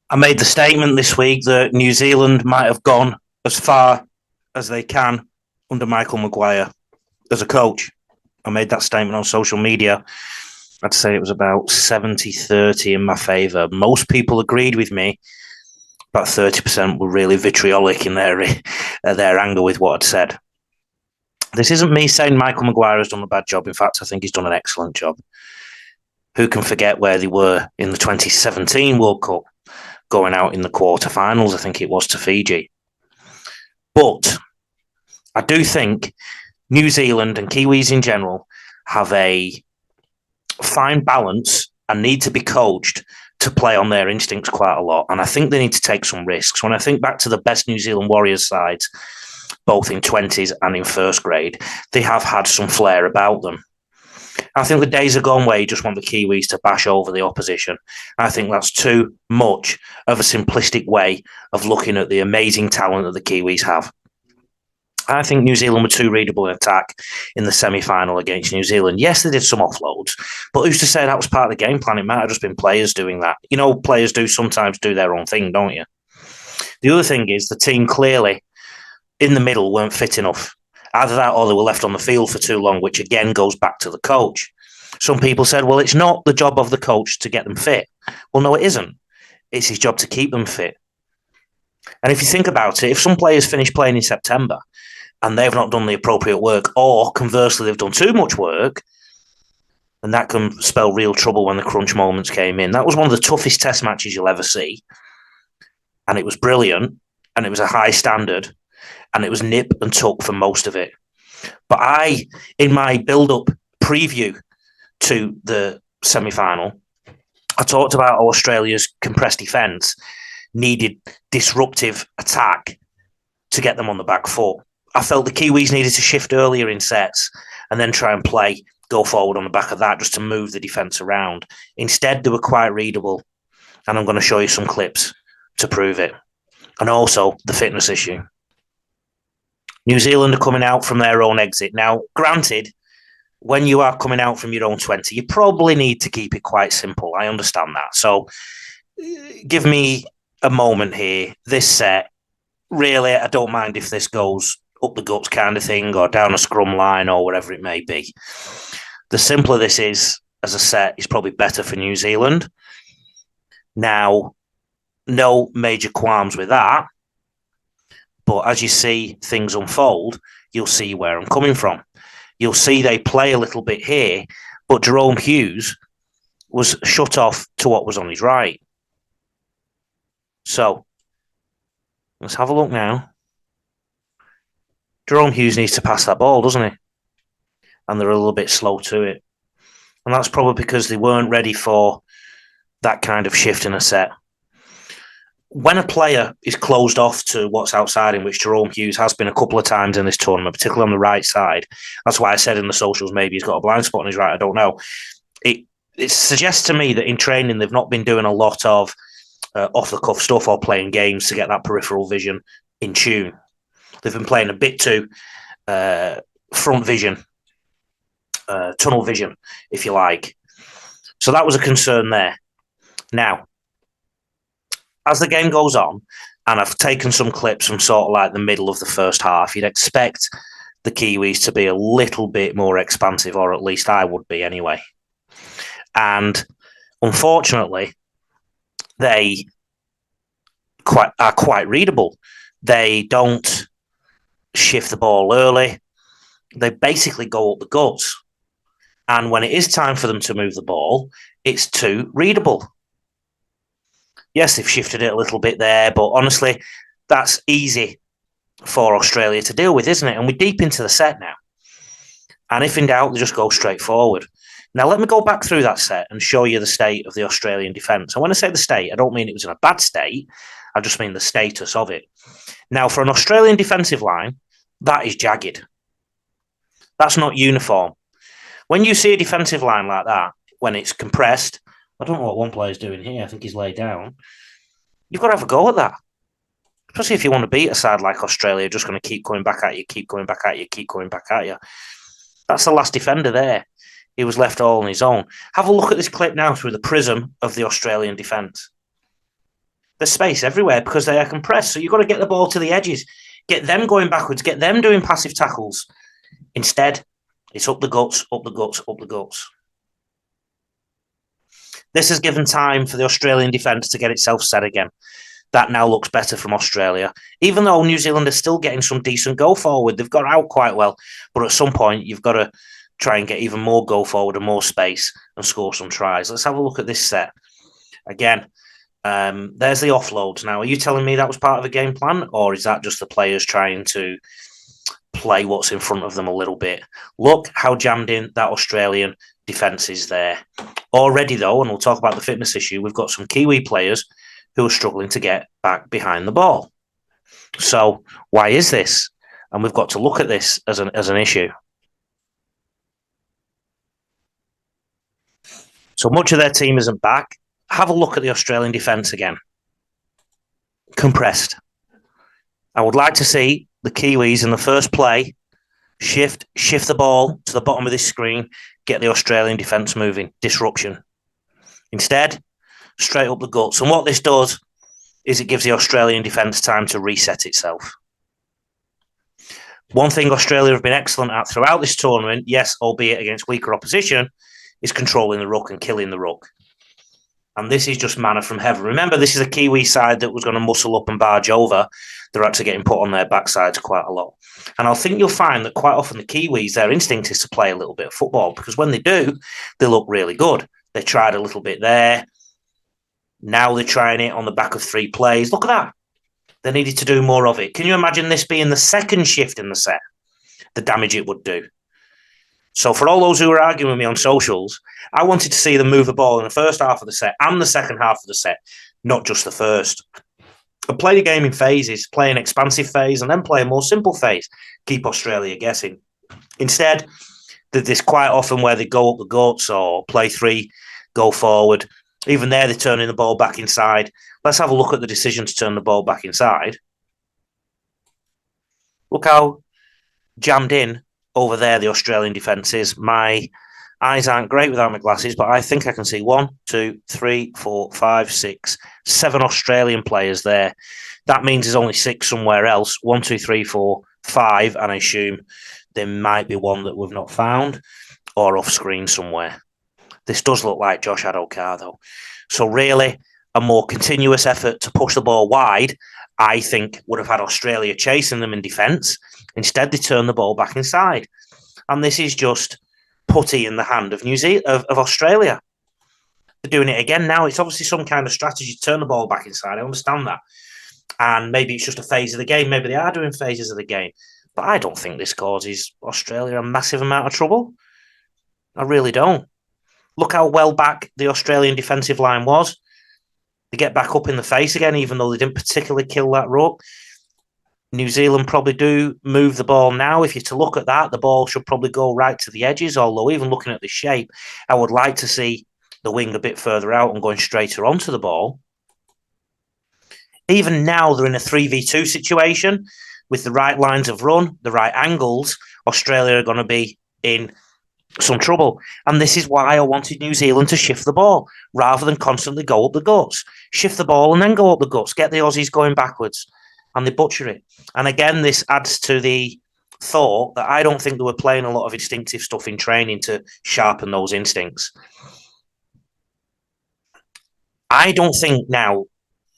I made the statement this week that New Zealand might have gone as far as they can under Michael Maguire as a coach. I made that statement on social media. I'd say it was about 70-30 in my favour. Most people agreed with me. About 30% were really vitriolic in their anger with what I'd said. This isn't me saying Michael Maguire has done a bad job. In fact, I think he's done an excellent job. Who can forget where they were in the 2017 World Cup, going out in the quarterfinals, I think it was, to Fiji. But I do think New Zealand and Kiwis in general have a fine balance and need to be coached to play on their instincts quite a lot. And I think they need to take some risks. When I think back to the best New Zealand Warriors sides, both in 20s and in first grade, they have had some flair about them. I think the days are gone where you just want the Kiwis to bash over the opposition. I think that's too much of a simplistic way of looking at the amazing talent that the Kiwis have. I think New Zealand were too readable in attack in the semi-final against New Zealand. Yes, they did some offloads, but who's to say that was part of the game plan? It might have just been players doing that. You know, players do sometimes do their own thing, don't you? The other thing is the team clearly in the middle weren't fit enough. Either that or they were left on the field for too long, which again goes back to the coach. Some people said, well, it's not the job of the coach to get them fit. Well, no, it isn't. It's his job to keep them fit. And if you think about it, if some players finish playing in September and they've not done the appropriate work, or conversely, they've done too much work, then that can spell real trouble when the crunch moments came in. That was one of the toughest test matches you'll ever see. And it was brilliant, and it was a high standard, and it was nip and tuck for most of it. But in my build-up preview to the semi-final, I talked about how Australia's compressed defence needed disruptive attack to get them on the back foot. I felt the Kiwis needed to shift earlier in sets and then try and go forward on the back of that just to move the defence around. Instead, they were quite readable, and I'm going to show you some clips to prove it. And also the fitness issue. New Zealand are coming out from their own exit. Now, granted, when you are coming out from your own 20, you probably need to keep it quite simple. I understand that. So give me a moment here. This set, really, I don't mind if this goes up the guts kind of thing or down a scrum line or whatever it may be. The simpler this is as a set is probably better for New Zealand. Now, no major qualms with that. But as you see things unfold, you'll see where I'm coming from. You'll see they play a little bit here, but Jerome Hughes was shut off to what was on his right. So, let's have a look now. Jerome Hughes needs to pass that ball, doesn't he? And they're a little bit slow to it. And that's probably because they weren't ready for that kind of shift in a set. When a player is closed off to what's outside him, which Jerome Hughes has been a couple of times in this tournament, particularly on the right side, that's why I said in the socials maybe he's got a blind spot on his right, I don't know. It suggests to me that in training they've not been doing a lot of off-the-cuff stuff or playing games to get that peripheral vision in tune. They've been playing a bit too front vision, tunnel vision, if you like. So that was a concern there. Now, as the game goes on, and I've taken some clips from sort of like the middle of the first half, you'd expect the Kiwis to be a little bit more expansive, or at least I would be anyway. And unfortunately, they are quite readable. They don't shift the ball early. They basically go up the guts. And when it is time for them to move the ball, it's too readable. Yes, they've shifted it a little bit there, but honestly, that's easy for Australia to deal with, isn't it? And we're deep into the set now. And if in doubt, they just go straight forward. Now, let me go back through that set and show you the state of the Australian defence. And when I say the state, I don't mean it was in a bad state. I just mean the status of it. Now, for an Australian defensive line, that is jagged. That's not uniform. When you see a defensive line like that, when it's compressed, I don't know what one player's doing here. I think he's laid down. You've got to have a go at that. Especially if you want to beat a side like Australia, just going to keep coming back at you, keep coming back at you, keep coming back at you. That's the last defender there. He was left all on his own. Have a look at this clip now through the prism of the Australian defence. There's space everywhere because they are compressed. So you've got to get the ball to the edges, get them going backwards, get them doing passive tackles. Instead, it's up the guts, up the guts, up the guts. This has given time for the Australian defence to get itself set again. That now looks better from Australia. Even though New Zealand is still getting some decent go forward, they've got out quite well. But at some point, you've got to try and get even more go forward and more space and score some tries. Let's have a look at this set. Again, there's the offloads. Now, are you telling me that was part of a game plan, or is that just the players trying to play what's in front of them a little bit? Look how jammed in that Australian defence is there. Already, though, and we'll talk about the fitness issue, we've got some Kiwi players who are struggling to get back behind the ball. So why is this? And we've got to look at this as an issue. So much of their team isn't back. Have a look at the Australian defence again. Compressed. I would like to see the Kiwis in the first play shift the ball to the bottom of this screen, get the Australian defence moving. Disruption. Instead, straight up the guts. And what this does is it gives the Australian defence time to reset itself. One thing Australia have been excellent at throughout this tournament, yes, albeit against weaker opposition, is controlling the ruck and killing the ruck. And this is just manna from heaven. Remember, this is a Kiwi side that was going to muscle up and barge over. They're actually getting put on their backsides quite a lot. And I think you'll find that quite often the Kiwis, their instinct is to play a little bit of football, because when they do, they look really good. They tried a little bit there. Now they're trying it on the back of 3 plays. Look at that. They needed to do more of it. Can you imagine this being the second shift in the set? The damage it would do. So for all those who were arguing with me on socials, I wanted to see them move the ball in the first half of the set and the second half of the set, not just the first. And play the game in phases, play an expansive phase and then play a more simple phase. Keep Australia guessing. Instead, there's quite often where they go up the guts or play 3, go forward. Even there, they're turning the ball back inside. Let's have a look at the decision to turn the ball back inside. Look how jammed in over there the Australian defence is. My eyes aren't great without my glasses, but I think I can see 1, 2, 3, 4, 5, 6, 7 Australian players there. That means there's only 6 somewhere else. 1, 2, 3, 4, 5, and I assume there might be one that we've not found or off screen somewhere. This does look like Josh Adokar, though. So really, a more continuous effort to push the ball wide, I think, would have had Australia chasing them in defence. Instead, they turn the ball back inside. And this is just putty in the hand of of Australia. They're doing it again now. It's obviously some kind of strategy to turn the ball back inside. I understand that. And maybe it's just a phase of the game. Maybe they are doing phases of the game. But I don't think this causes Australia a massive amount of trouble. I really don't. Look how well back the Australian defensive line was. They get back up in the face again, even though they didn't particularly kill that ruck. New Zealand probably do move the ball now. If you're to look at that, the ball should probably go right to the edges, although even looking at the shape, I would like to see the wing a bit further out and going straighter onto the ball. Even now, they're in a 3v2 situation with the right lines of run, the right angles. Australia are going to be in some trouble. And this is why I wanted New Zealand to shift the ball rather than constantly go up the guts. Shift the ball and then go up the guts. Get the Aussies going backwards. And they butcher it. And again, this adds to the thought that I don't think they were playing a lot of instinctive stuff in training to sharpen those instincts. I don't think now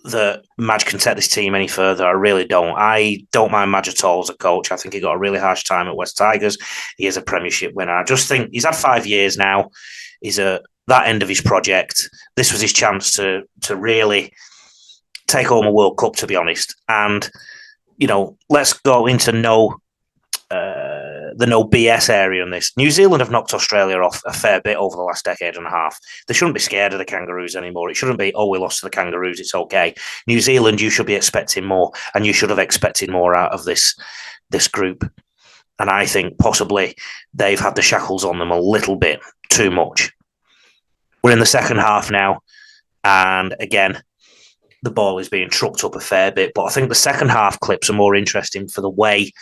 that Madge can take this team any further. I really don't. I don't mind Madge at all as a coach. I think he got a really harsh time at West Tigers. He is a premiership winner. I just think he's had 5 years now. He's at that end of his project. This was his chance to really take home a World Cup, to be honest. And, you know, let's go into the no BS area in this. New Zealand have knocked Australia off a fair bit over the last decade and a half. They shouldn't be scared of the Kangaroos anymore. It shouldn't be, oh, we lost to the Kangaroos, it's okay. New Zealand, you should be expecting more, and you should have expected more out of this group. And I think possibly they've had the shackles on them a little bit too much. We're in the second half now, and again, the ball is being trucked up a fair bit, but I think the second half clips are more interesting for the way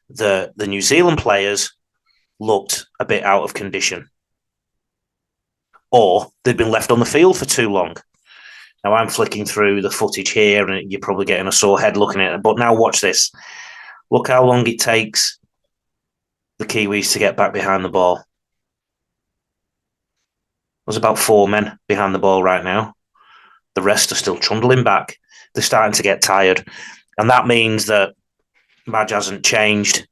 the New Zealand players looked a bit out of condition, or they'd been left on the field for too long. Now I'm flicking through the footage here, and you're probably getting a sore head looking at it. But now watch this. Look how long it takes the Kiwis to get back behind the ball. There's about 4 men behind the ball right now. The rest are still trundling back. They're starting to get tired. And that means that Madge hasn't changed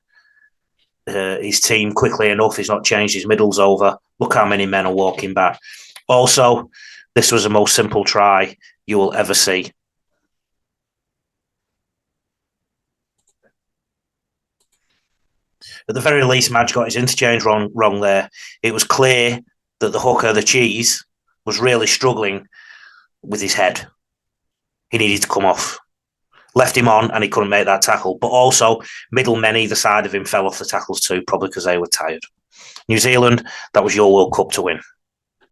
his team quickly enough. He's not changed his middles over. Look how many men are walking back. Also, this was the most simple try you will ever see. At the very least, Madge got his interchange wrong there. It was clear that the hooker, the cheese, was really struggling with his head. He needed to come off. Left him on and he couldn't make that tackle. But also, middlemen either side of him fell off the tackles too, probably because they were tired. New Zealand, that was your World Cup to win.